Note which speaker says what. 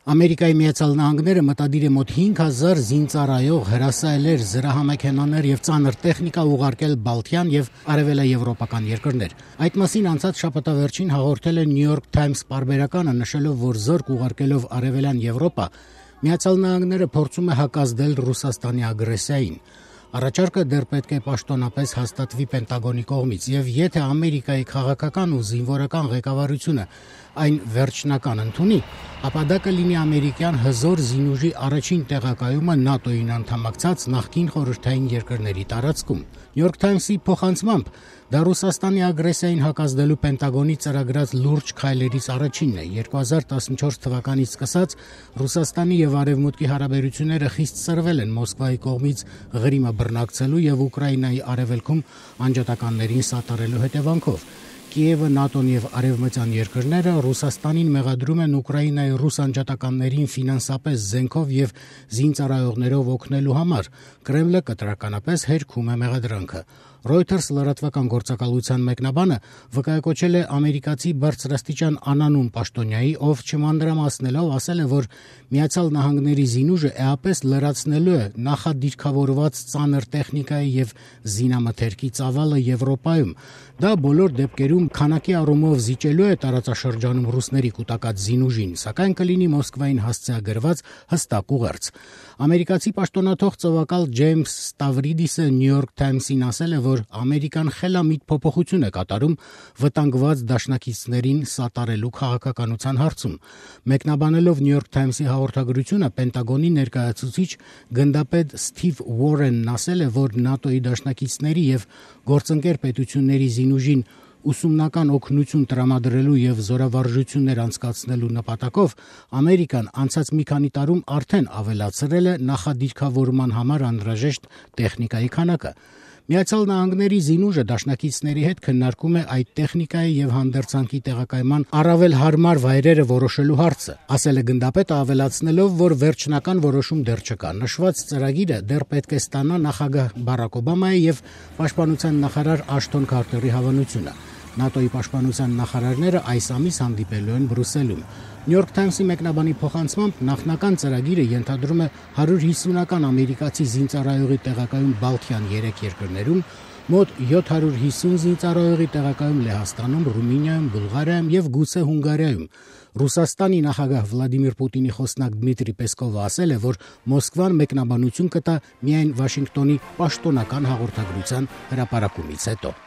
Speaker 1: Ամերիկայի Միացյալ Նահանգները մտադիր է մոտ 5000 զինծառայող հրասայլեր, զրահամեքենաներ եւ ծանր տեխնիկա ուղարկել Բալթյան եւ արևելաեվրոպական երկրներ։ Այդ մասին անցած շաբաթավերջին հաղորդել է New York Times պարբերականը, նշելով, որ զորք ուղարկելով արևելյան Եվրոպա Միացյալ Նահանգները փորձում է հակազդել Ռուսաստանի ագրեսիային։ Առաջարկը դեռ պետք է պաշտոնապես հաստատվի Պենտագոնի կողմից, եւ եթե Ամերիկայի քաղաքական ու զինվորական ղեկավարությունը այն վերջնական ընդունի, ապա դա կլինի ամերիկյան հզոր զինուժի առաջին տեղակայումը ՆԱՏՕ-ին անդամակցած նախկին խորհրդային երկրների տարածքում։ New York Times-ի փոխանցմամբ դա Ռուսաստանի ագրեսիային հակազդելու Պենտագոնի ծրագրած լուրջ քայլերից առաջինն է։ 2014 թվականից սկսած Ռուսաստանի եւ Արևմուտքի հարաբերությունները խիստ սրվել են Մոսկվայի կողմից Ղրիմը բռնակցելու եւ Ուկրաինայի արևելքում անջատականներին սատարելու հետևանքով։ Կիևը, ՆԱՏՕ-ն եւ արևմտյան երկրները Ռուսաստանին մեղադրում են Ուկրաինայի ռուս անջատականներին ֆինանսապես զենքով եւ զինծառայողներով օգնելու համար։ Կրեմլը կտրականապես հերքում է մեղադրանքը։ Reuters լրատվական գործակալության մեկնաբանը վկայակոչել է ամերիկացի բարձրաստիճան անանուն պաշտոնյայի, ով չմանրամասնելով ասել է, որ Միացյալ Նահանգների զինուժը էապես լրացնելու է նախադիրքավորված ծանր տեխնիկայի եւ զինամթերքի ծավալը Եվրոպայում։ Դա բոլոր դեպքերում քանակի առումով զիջելու է տարածաշրջանում ռուսների կուտակած զինուժին, սակայն կլինի Մոսկվային հասցեագրված հստակ ուղերձ։ Ամերիկացի պաշտոնաթող ծովակալ Ջեյմս Ստավրիդիսը New York Times-ին ասել է, որ Ամերիկան խելամիտ փոփոխություն է կատարում վտանգված դաշնակիցներին սատարելու քաղաքականության հարցում։ Մեկնաբանելով New York Times-ի հաղորդագրությունը, Պենտագոնի ներկայացուցիչ գնդապետ Սթիվ Ուորենն ասել է, որ ՆԱՏՕ-ի դաշնակիցների եւ գործընկեր պետությունների զինուժին ուսումնական օգնություն տրամադրելու եւ զորավարժություններ անցկացնելու նպատակով Ամերիկան անցած մի քանի տարում արդեն ավելացրել է նախադիրքավորման համար անհրաժեշտ տեխնիկայի քանակը։ Միացյալ Նահանգների զինուժը դաշնակիցների հետ քննարկում է այդ տեխնիկայի եւ հանդերձանքի տեղակայման առավել հարմար վայրերը որոշելու հարցը, ասել է գնդապետը, ավելացնելով, որ վերջնական որոշում դեռ չկա։ Նշված ծրագիրը դեռ պետք է ստանա նախագահ Բարակ Օբամայի եւ պաշտպանության նախարար Աշթոն Քարտերի հավանությունը։ ՆԱՏՕ-ի պաշտպանության նախարարները այս ամիս հանդիպելու են Բրյուսելում։ New York Times-ի մեկնաբանի փոխանցմամբ նախնական ծրագիրը ենթադրում է 150-ական ամերիկացի զինծառայողի տեղակայում Բալթյան 3 երկրներում, մոտ 750 զինծառայողի տեղակայում Լեհաստանում, Ռումինիայում, Բուլղարիայում եւ գուցե Հունգարիայում։ Ռուսաստանի նախագահ Վլադիմիր Պուտինի խոսնակ Դմիտրի Պեսկովը ասել է, որ Մոսկվան մեկնաբանություն կտա միայն Վաշինգտոնի պաշտոնական հաղորդագրության հրապարակումից հետո։